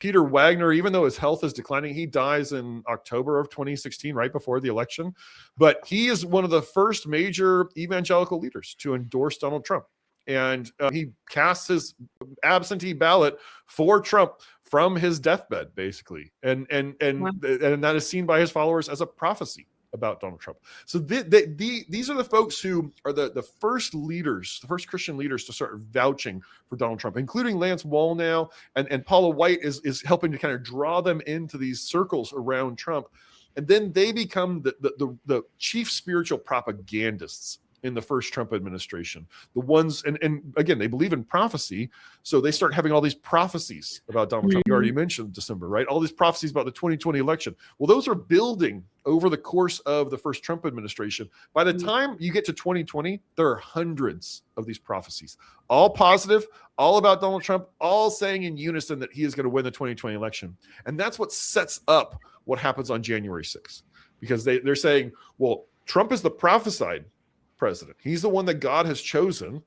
Peter Wagner, even though his health is declining, he dies in October of 2016, right before the election. But he is one of the first major evangelical leaders to endorse Donald Trump. And he casts his absentee ballot for Trump from his deathbed, basically. And that is seen by his followers as a prophecy about Donald Trump. So these are the folks who are the first leaders, the first Christian leaders to start vouching for Donald Trump, including Lance Wallnau, and Paula White is helping to kind of draw them into these circles around Trump. And then they become the chief spiritual propagandists in the first Trump administration. The ones, and again, they believe in prophecy, so they start having all these prophecies about Donald Trump. You already mentioned Desimber, right? All these prophecies about the 2020 election. Well, those are building over the course of the first Trump administration. By the time you get to 2020, there are hundreds of these prophecies, all positive, all about Donald Trump, all saying in unison that he is going to win the 2020 election. And that's what sets up what happens on January 6th, because they're saying, well, Trump is the prophesied president. He's the one that God has chosen.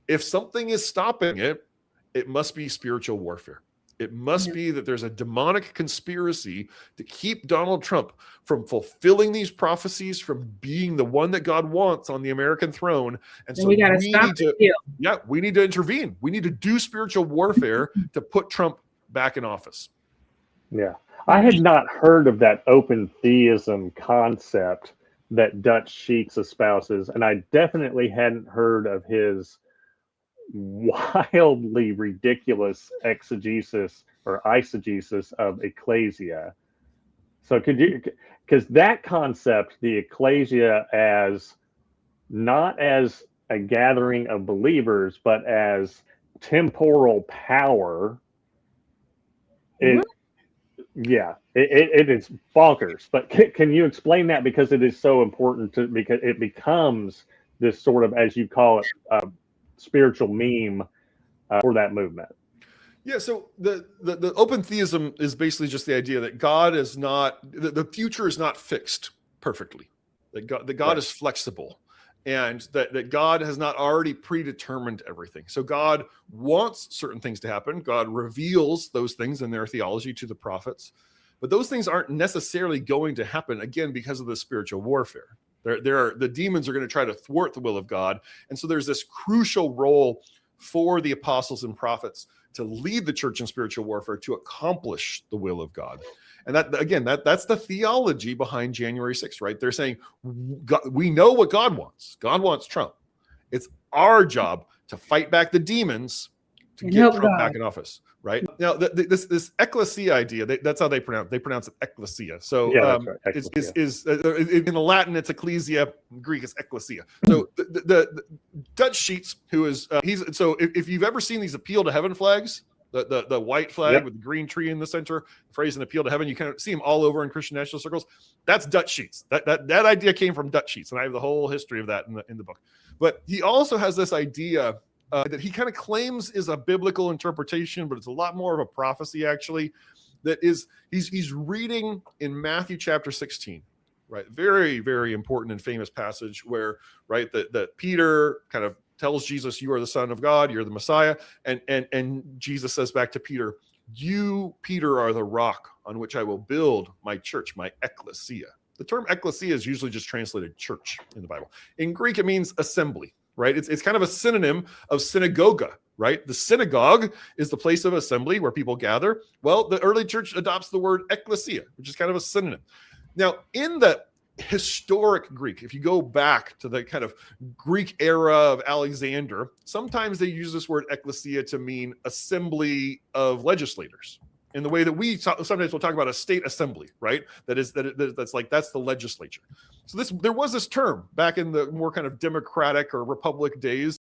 If something is stopping it, it must be spiritual warfare. It must be that there's a demonic conspiracy to keep Donald Trump from fulfilling these prophecies, from being the one that God wants on the American throne. And so we need to intervene. We need to do spiritual warfare to put Trump back in office. Yeah. I had not heard of that open theism concept that Dutch Sheets espouses, and I definitely hadn't heard of his wildly ridiculous exegesis or eisegesis of ecclesia. So could you, because that concept, the ecclesia as not as a gathering of believers, but as temporal power, it is bonkers. But can you explain that, because it is so important because it becomes this sort of, as you call it, spiritual meme for that movement? Yeah, so the open theism is basically just the idea that God is not, the future is not fixed perfectly. That God is flexible, and that God has not already predetermined everything. So God wants certain things to happen. God reveals those things in their theology to the prophets, but those things aren't necessarily going to happen, again, because of the spiritual warfare. The demons are going to try to thwart the will of God. And so there's this crucial role for the apostles and prophets to lead the church in spiritual warfare to accomplish the will of God. And that's the theology behind January 6th, right? They're saying, we know what God wants. God wants Trump. It's our job to fight back the demons to get Trump back in office, right? Now, this ecclesia idea, that's how they pronounce it, ecclesia. So right. In the Latin, it's ecclesia. In Greek, it's ecclesia. So the Dutch Sheets, who is, if you've ever seen these appeal to heaven flags, the white flag with the green tree in the center, the phrase "an appeal to heaven," you kind of see them all over in Christian national circles. That's Dutch Sheets. That idea came from Dutch Sheets, and I have the whole history of that in the book. But he also has this idea that he kind of claims is a biblical interpretation, but it's a lot more of a prophecy, actually. That is, he's reading in Matthew chapter 16, right? Very, very important and famous passage where, right, that Peter kind of tells Jesus, "You are the Son of God, you're the Messiah," and Jesus says back to Peter, "You, Peter, are the rock on which I will build my church, my ecclesia." The term ecclesia is usually just translated church in the Bible. In Greek, it means assembly. Right? It's kind of a synonym of synagoga, right? The synagogue is the place of assembly where people gather. Well, the early church adopts the word ecclesia, which is kind of a synonym. Now, in the historic Greek, if you go back to the kind of Greek era of Alexander, sometimes they use this word ecclesia to mean assembly of legislators. In the way that we sometimes we'll talk about a state assembly, right? That's the legislature. So there was this term back in the more kind of democratic or republic days